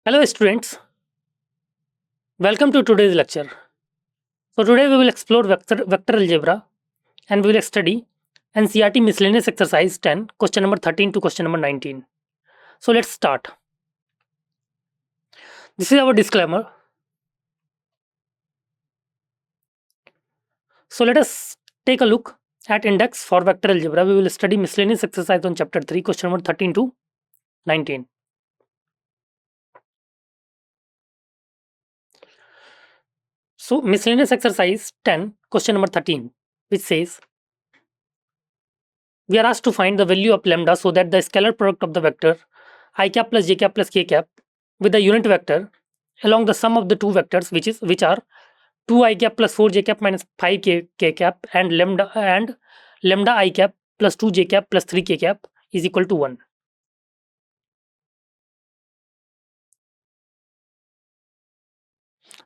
Hello students, welcome to today's lecture. So today we will explore vector algebra and we will study NCERT miscellaneous exercise 10, question number 13 to question number 19. So let's start. This is our disclaimer. So let us take a look at index for vector algebra. We will study miscellaneous exercise on chapter 3, question number 13 to 19. So miscellaneous exercise 10, question number 13, which says we are asked to find the value of lambda so that the scalar product of the vector I cap plus j cap plus k cap with the unit vector along the sum of the two vectors which are 2 I cap plus 4 j cap minus 5 k cap and lambda I cap plus 2 j cap plus 3 k cap is equal to 1.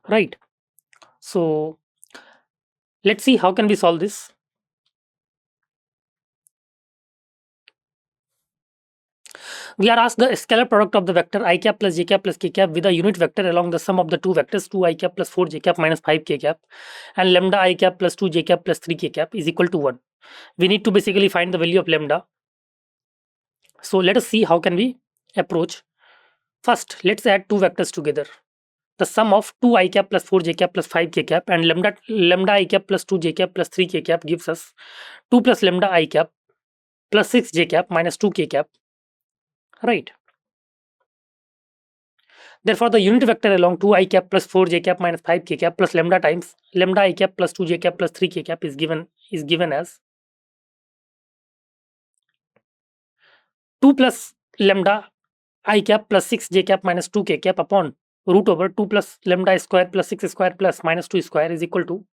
Right. So let's see how can we solve this. We are asked the scalar product of the vector I cap plus j cap plus k cap with a unit vector along the sum of the two vectors 2 I cap plus 4 j cap minus 5 k cap and lambda I cap plus 2 j cap plus 3 k cap is equal to 1. We need to basically find the value of lambda. So let us see how can we approach. First, let's add two vectors together. The sum of 2 I cap plus 4 j cap plus 5 k cap and lambda I cap plus 2 j cap plus 3 k cap gives us 2 plus lambda I cap plus 6 j cap minus 2 k cap. Right. Therefore, the unit vector along 2 I cap plus 4 j cap minus 5 k cap plus lambda times lambda I cap plus 2 j cap plus 3 k cap is given as 2 plus lambda I cap plus 6 j cap minus 2 k cap upon root over 2 plus lambda square plus 6 square plus minus 2 square is equal to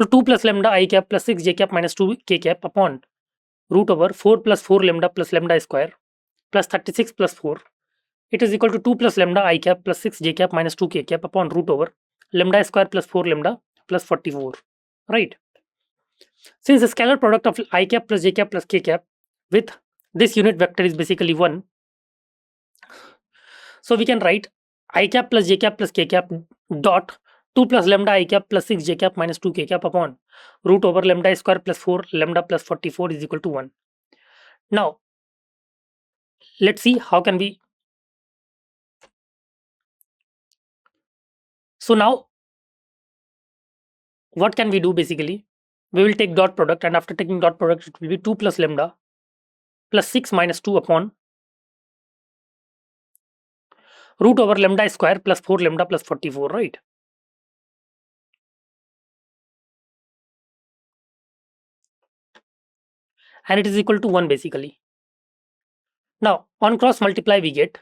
2 plus lambda I cap plus 6 j cap minus 2 k cap upon root over 4 plus 4 lambda plus lambda square plus 36 plus 4. It is equal to 2 plus lambda I cap plus 6 j cap minus 2 k cap upon root over lambda square plus 4 lambda plus 44. Right. Since the scalar product of I cap plus j cap plus k cap with this unit vector is basically 1, so we can write I cap plus j cap plus k cap dot 2 plus lambda I cap plus 6 j cap minus 2 k cap upon root over lambda square plus 4 lambda plus 44 is equal to 1. Now, let's see how can we. So now, what can we do basically? We will take dot product, and after taking dot product, it will be 2 plus lambda plus 6 minus 2 upon root over lambda square plus 4 lambda plus 44, right? And it is equal to 1 basically. Now, on cross multiply we get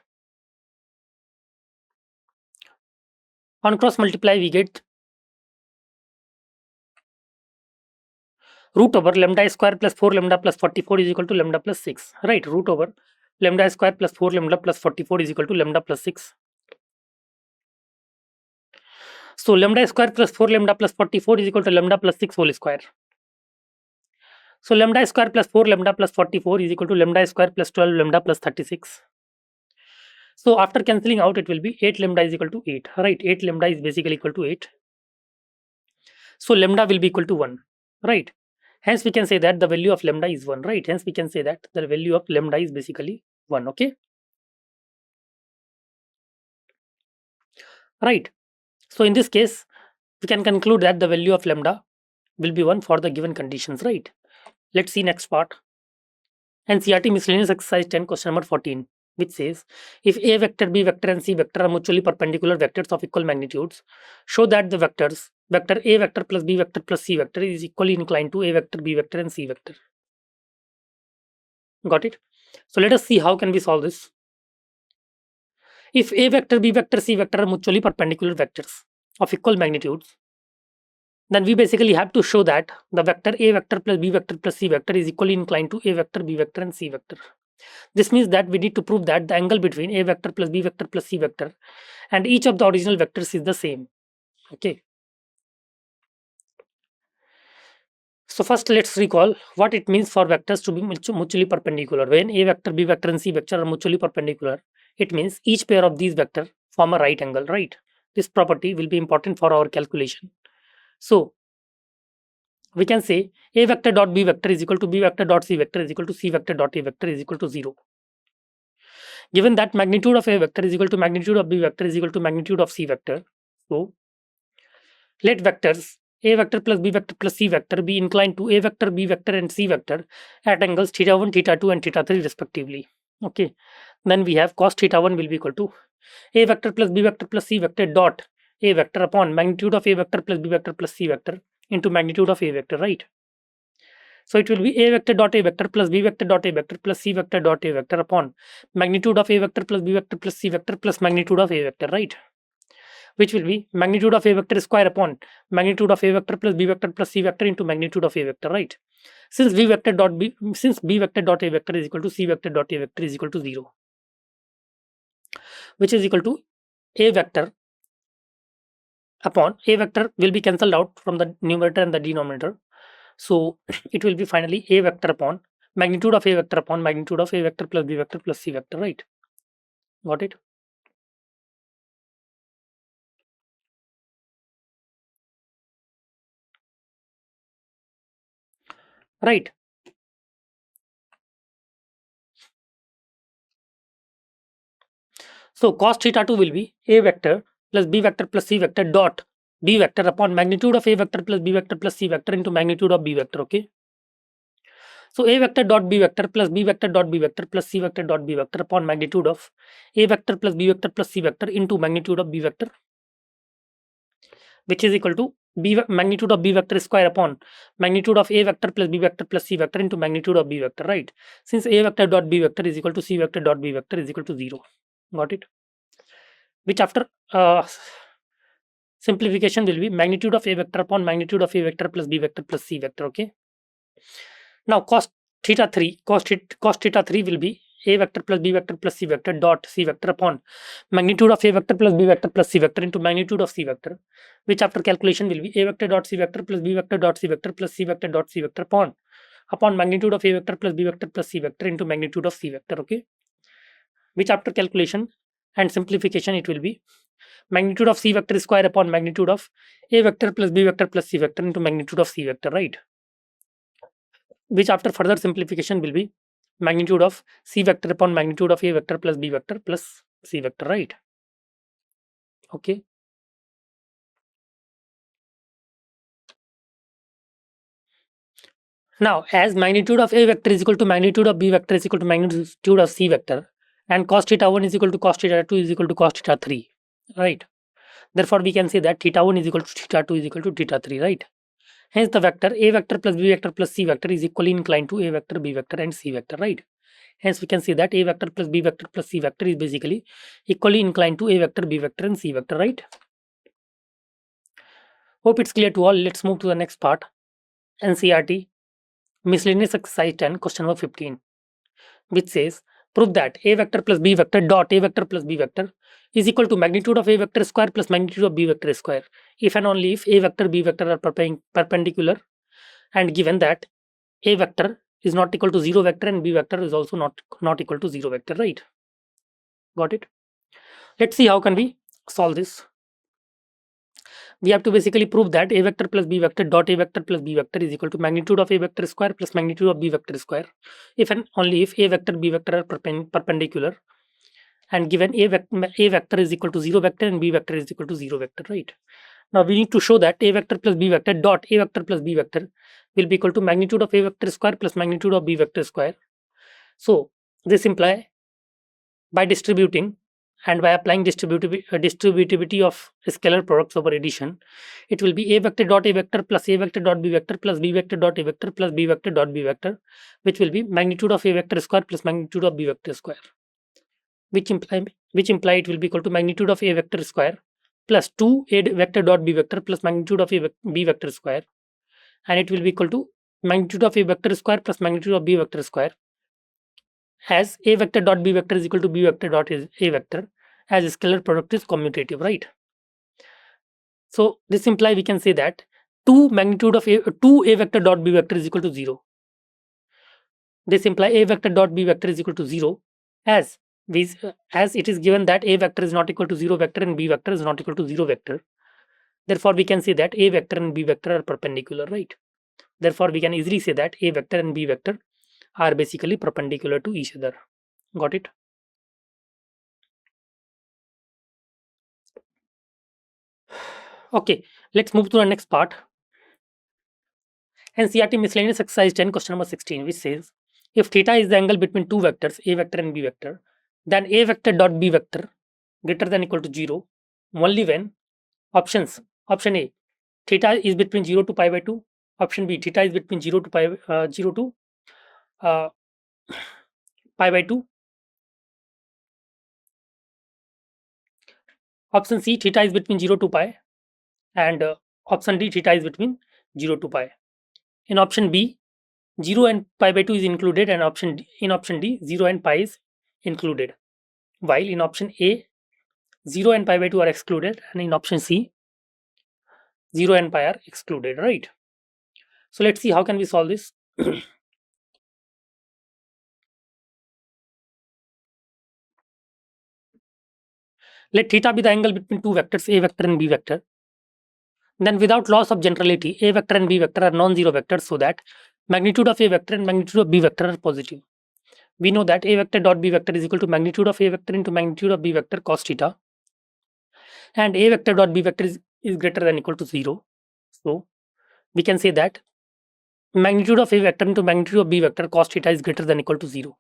root over lambda square plus 4 lambda plus 44 is equal to lambda plus 6, right? Root over lambda square plus 4 lambda plus 44 is equal to lambda plus 6. So lambda square plus 4 lambda plus 44 is equal to lambda plus 6 whole square. So lambda square plus 4 lambda plus 44 is equal to lambda square plus 12 lambda plus 36. So after cancelling out, it will be 8 lambda is equal to 8, right? 8 lambda is basically equal to 8. So lambda will be equal to 1, right? Hence we can say that the value of lambda is 1, right? Hence we can say that the value of lambda is basically 1, okay? Right. So in this case, we can conclude that the value of lambda will be 1 for the given conditions, right? Let's see next part. NCERT miscellaneous exercise 10, question number 14, which says if A vector, B vector, and C vector are mutually perpendicular vectors of equal magnitudes, show that the vectors vector A vector plus B vector plus C vector is equally inclined to A vector, B vector, and C vector. Got it? So let us see how can we solve this. If A vector, B vector, C vector are mutually perpendicular vectors of equal magnitudes, then we basically have to show that the vector A vector plus B vector plus C vector is equally inclined to A vector, B vector, and C vector. This means that we need to prove that the angle between A vector plus B vector plus C vector and each of the original vectors is the same. Okay. So first let's recall what it means for vectors to be mutually perpendicular. When A vector, B vector, and C vector are mutually perpendicular, it means each pair of these vectors form a right angle, right? This property will be important for our calculation. So we can say a vector dot b vector is equal to b vector dot c vector is equal to c vector dot a vector is equal to 0. Given that magnitude of a vector is equal to magnitude of b vector is equal to magnitude of c vector, so let vectors a vector plus b vector plus c vector be inclined to a vector, b vector, and c vector at angles theta 1, theta 2, and theta 3 respectively. Okay, then we have cos theta 1 will be equal to a vector plus b vector plus c vector dot a vector upon magnitude of a vector plus b vector plus c vector into magnitude of a vector, right? So it will be a vector dot a vector plus b vector dot a vector plus c vector dot a vector upon magnitude of a vector plus b vector plus c vector plus magnitude of a vector, right? Which will be magnitude of a vector square upon magnitude of a vector plus b vector plus c vector into magnitude of a vector, right? Since b vector dot a vector is equal to c vector dot a vector is equal to 0, which is equal to a vector upon a vector will be cancelled out from the numerator and the denominator. So it will be finally a vector upon magnitude of a vector upon magnitude of a vector plus b vector plus c vector, right? Got it? Right. So cos theta 2 will be a vector plus b vector plus c vector dot b vector upon magnitude of a vector plus b vector plus c vector into magnitude of b vector. Okay. So a vector dot b vector plus b vector dot b vector plus c vector dot b vector upon magnitude of a vector plus b vector plus c vector into magnitude of b vector, which is equal to magnitude of b vector square upon magnitude of a vector plus b vector plus c vector into magnitude of b vector, right? Since a vector dot b vector is equal to c vector dot b vector is equal to 0. Got it? Which after simplification will be magnitude of a vector upon magnitude of a vector plus b vector plus c vector. Okay. Now cos theta 3 will be a vector plus b vector plus c vector dot c vector upon magnitude of a vector plus b vector plus c vector into magnitude of c vector, which after calculation will be a vector dot c vector plus b vector dot c vector plus c vector dot c vector upon magnitude of a vector plus b vector plus c vector into magnitude of c vector. Okay, which after calculation and simplification it will be magnitude of c vector square upon magnitude of a vector plus b vector plus c vector into magnitude of c vector, right? Which after further simplification will be magnitude of c vector upon magnitude of a vector plus b vector plus c vector, right? Okay. Now, as magnitude of a vector is equal to magnitude of b vector is equal to magnitude of c vector, and cos theta 1 is equal to cos theta 2 is equal to cos theta 3, right? Therefore, we can say that theta 1 is equal to theta 2 is equal to theta 3, right? Hence, the vector a vector plus b vector plus c vector is equally inclined to a vector, b vector, and c vector, right? Hence, we can say that a vector plus b vector plus c vector is basically equally inclined to a vector, b vector, and c vector, right? Hope it's clear to all. Let's move to the next part. NCERT miscellaneous exercise 10, question number 15, which says prove that a vector plus b vector dot a vector plus b vector is equal to magnitude of a vector square plus magnitude of b vector square if and only if a vector, b vector are perpendicular, and given that a vector is not equal to 0 vector and b vector is also not equal to 0 vector, right? Got it? Let's see how can we solve this. We have to basically prove that a vector plus b vector dot a vector plus b vector is equal to magnitude of a vector square plus magnitude of b vector square if and only if a vector, b vector are perpendicular, and given a vector is equal to 0 vector and b vector is equal to 0 vector, right? Now we need to show that a vector plus b vector dot a vector plus b vector will be equal to magnitude of a vector square plus magnitude of b vector square. So this imply by distributing and by applying distributivity of scalar products over addition, it will be a vector dot a vector plus a vector dot b vector plus b vector dot a vector plus b vector dot b vector, which will be magnitude of a vector square plus magnitude of b vector square, which imply it will be equal to magnitude of a vector square plus 2 a vector dot b vector plus magnitude of a b vector square, and it will be equal to magnitude of a vector square plus magnitude of b vector square, as a vector dot b vector is equal to b vector dot a vector, as scalar product is commutative, right? So this implies we can say that 2 a vector dot b vector is equal to 0. This implies a vector dot b vector is equal to 0, as as it is given that a vector is not equal to 0 vector and b vector is not equal to 0 vector, therefore we can say that a vector and b vector are perpendicular, right? Therefore we can easily say that a vector and b vector are basically perpendicular to each other. Got it? Okay, let's move to the next part. NCERT miscellaneous exercise 10 question number 16, which says if theta is the angle between two vectors a vector and b vector, then a vector dot b vector greater than equal to 0 only when options. Option A, theta is between 0 to pi by 2. Option B, theta is between 0 to uh, pi by 2. Option C, theta is between 0 to pi. And option D, theta is between 0 to pi. In option B, 0 and pi by 2 is included, and in option D, 0 and pi is included. While in option A, 0 and pi by 2 are excluded, and in option C, 0 and pi are excluded, right? So let's see how can we solve this. Let theta be the angle between two vectors a vector and b vector. Then without loss of generality, a vector and b vector are non-zero vectors, so that magnitude of a vector and magnitude of b vector are positive. We know that a vector dot b vector is equal to magnitude of a vector into magnitude of b vector cos theta, and a vector dot b vector is greater than equal to 0. So we can say that magnitude of a vector into magnitude of b vector cos theta is greater than equal to 0.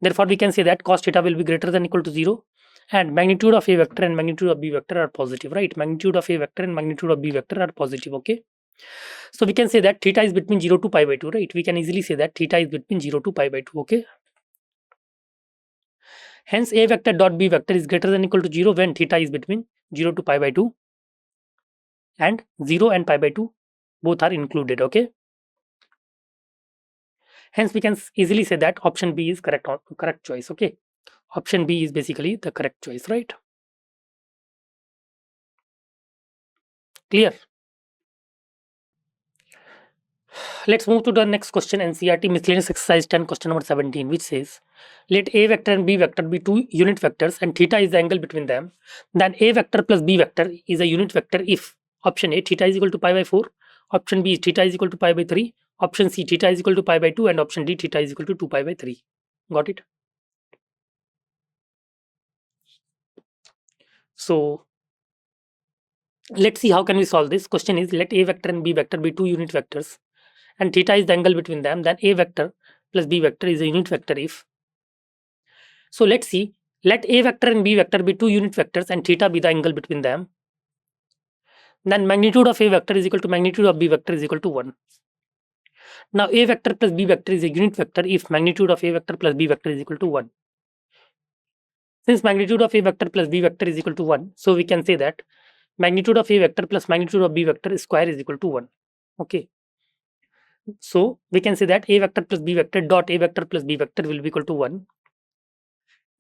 Therefore, we can say that cos theta will be greater than equal to 0, and magnitude of a vector and magnitude of b vector are positive, right? Magnitude of a vector and magnitude of b vector are positive, okay? So we can say that theta is between 0 to pi by 2, right? We can easily say that theta is between 0 to pi by 2, okay? Hence, a vector dot b vector is greater than equal to 0 when theta is between 0 to pi by 2, and 0 and pi by 2 both are included, okay? Hence, we can easily say that option B is correct choice, okay? Option B is basically the correct choice, right? Clear? Let's move to the next question. NCERT miscellaneous exercise 10 question number 17, which says let a vector and b vector be two unit vectors and theta is the angle between them. Then a vector plus b vector is a unit vector if option A, theta is equal to pi by 4, option B, theta is equal to pi by 3, option C, theta is equal to pi by 2, and option D, theta is equal to 2 pi by 3. Got it? So let's see how can we solve this. Question is let a vector and b vector be two unit vectors and theta is the angle between them. Then a vector plus b vector is a unit vector if. So let's see. Let a vector and b vector be two unit vectors and theta be the angle between them. Then magnitude of a vector is equal to magnitude of b vector is equal to 1. Now a vector plus b vector is a unit vector if magnitude of a vector plus b vector is equal to 1. Since magnitude of a vector plus b vector is equal to 1, so we can say that magnitude of a vector plus magnitude of b vector square is equal to 1. Okay. So we can say that a vector plus b vector dot a vector plus b vector will be equal to 1.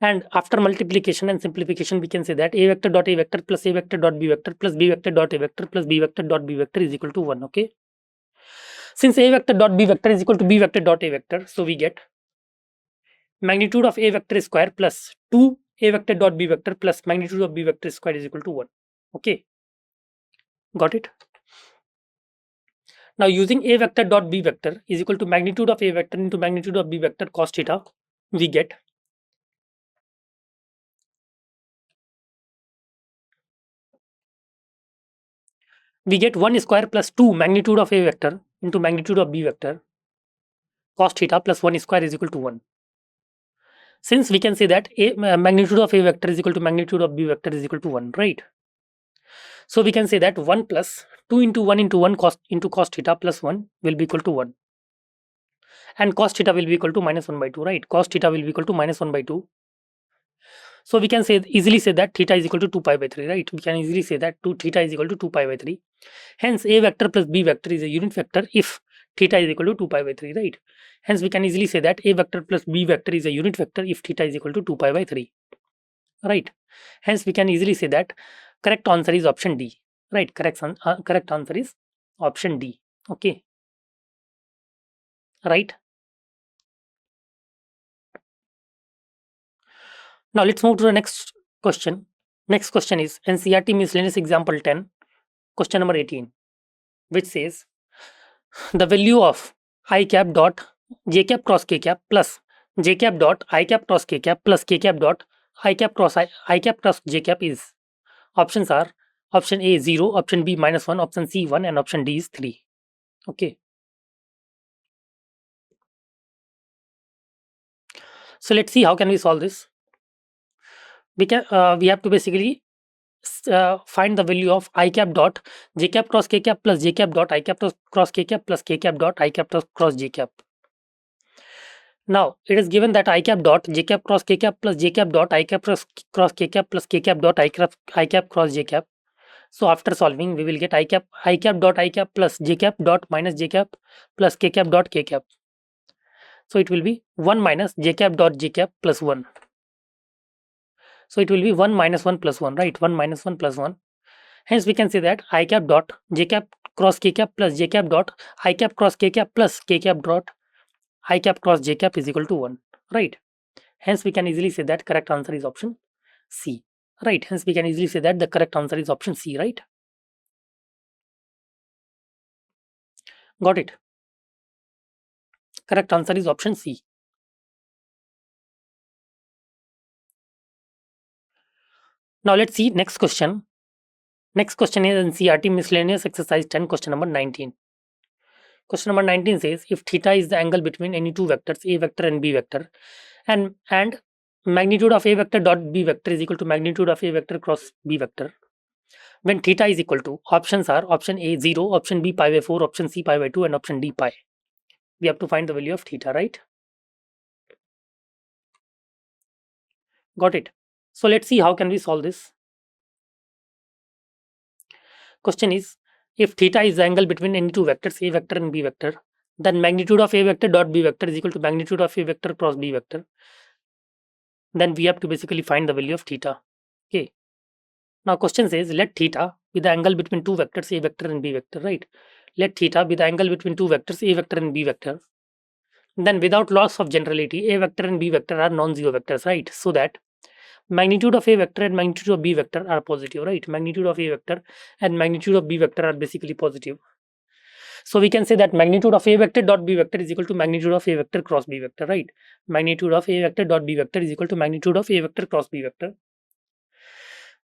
And after multiplication and simplification, we can say that a vector dot a vector plus a vector dot b vector plus b vector dot a vector plus b vector dot b vector is equal to 1. Okay. Since a vector dot b vector is equal to b vector dot a vector, so we get magnitude of a vector square plus 2 a vector dot b vector plus magnitude of b vector square is equal to 1. Okay. Got it? Now using a vector dot b vector is equal to magnitude of a vector into magnitude of b vector cos theta, we get we get 1 square plus 2 magnitude of a vector into magnitude of b vector cos theta plus 1 square is equal to 1. Since we can say that a magnitude of a vector is equal to magnitude of b vector is equal to 1, right? So we can say that 1 plus 2 into 1 into 1 cos theta plus 1 will be equal to 1. And cos theta will be equal to minus 1 by 2, right? Cos theta will be equal to minus 1 by 2. So we can easily say that theta is equal to 2 pi by 3, right? We can easily say that theta is equal to 2 pi by 3. Hence a vector plus b vector is a unit vector if theta is equal to 2 pi by 3, right? Hence we can easily say that a vector plus b vector is a unit vector if theta is equal to 2 pi by 3, right? Hence we can easily say that correct answer is option D, right? Correct answer is option D. Okay, right? Now let's move to the next question. Next question is NCERT miscellaneous example 10, question number 18, which says the value of I cap dot j cap cross k cap plus j cap dot I cap cross k cap plus k cap dot I cap cross j cap is. Options are option A 0, option B -1, option C 1, and option D is 3. Okay. So let's see how can we solve this. We have to basically find the value of I cap dot j cap cross k cap plus j cap dot I cap cross k cap plus k cap dot I cap cross j cap. Now it is given that I cap dot j cap cross k cap plus j cap dot I cap cross k cap plus k cap dot I cap cross j cap. So after solving, we will get I cap dot I cap plus j cap dot minus j cap plus k cap dot k cap. So it will be 1 minus j cap dot j cap plus 1. So it will be 1 minus 1 plus 1, right? 1 minus 1 plus 1. Hence we can say that I cap dot j cap cross k cap plus j cap dot I cap cross k cap plus k cap dot I cap cross j cap is equal to 1, right? Hence we can easily say that correct answer is option C, right? Hence we can easily say that the correct answer is option C, right? Got it? Correct answer is option C. Now let's see next question. Next question is NCERT miscellaneous exercise 10, question number 19. Question number 19 says if theta is the angle between any two vectors a vector and b vector, and magnitude of a vector dot b vector is equal to magnitude of a vector cross b vector, when theta is equal to, options are option A 0, option B pi by 4, option C pi by 2, and option D pi. We have to find the value of theta, right? Got it. So let's see how can we solve this. Question is if theta is the angle between any two vectors a vector and b vector, then magnitude of a vector dot b vector is equal to magnitude of a vector cross b vector. Then we have to basically find the value of theta. Okay. Now question says let theta be the angle between two vectors a vector and b vector, right? Let theta be the angle between two vectors a vector and b vector. Then without loss of generality, a vector and b vector are non-zero vectors, right? So that magnitude of a vector and magnitude of b vector are positive, right? Magnitude of a vector and magnitude of b vector are basically positive. So we can say that magnitude of a vector dot b vector is equal to magnitude of a vector cross b vector, right? Magnitude of a vector dot b vector is equal to magnitude of a vector cross b vector.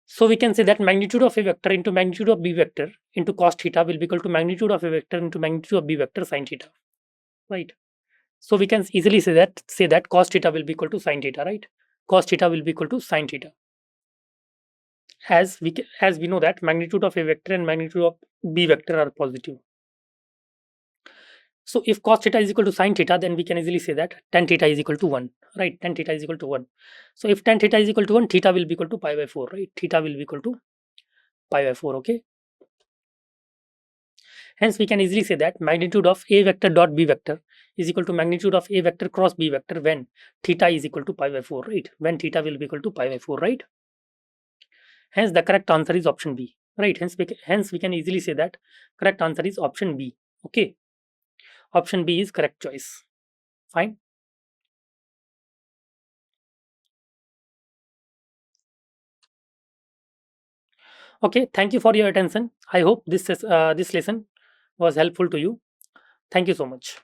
So we can say that magnitude of a vector into magnitude of b vector into cos theta will be equal to magnitude of a vector into magnitude of b vector sin theta, right? So we can easily say that cos theta will be equal to sin theta, right? Cos theta will be equal to sin theta. As we know that magnitude of a vector and magnitude of b vector are positive. So if cos theta is equal to sin theta, then we can easily say that tan theta is equal to 1, right? Tan theta is equal to 1. So if tan theta is equal to 1, theta will be equal to pi by 4, right? Theta will be equal to pi by 4, okay? Hence, we can easily say that magnitude of a vector dot b vector is equal to magnitude of a vector cross b vector when theta is equal to pi by 4, right? When theta will be equal to pi by 4, right? Hence, the correct answer is option B, right? Hence, we can easily say that correct answer is option B, okay? Option B is correct choice. Fine. Okay, thank you for your attention. I hope this lesson was helpful to you. Thank you so much.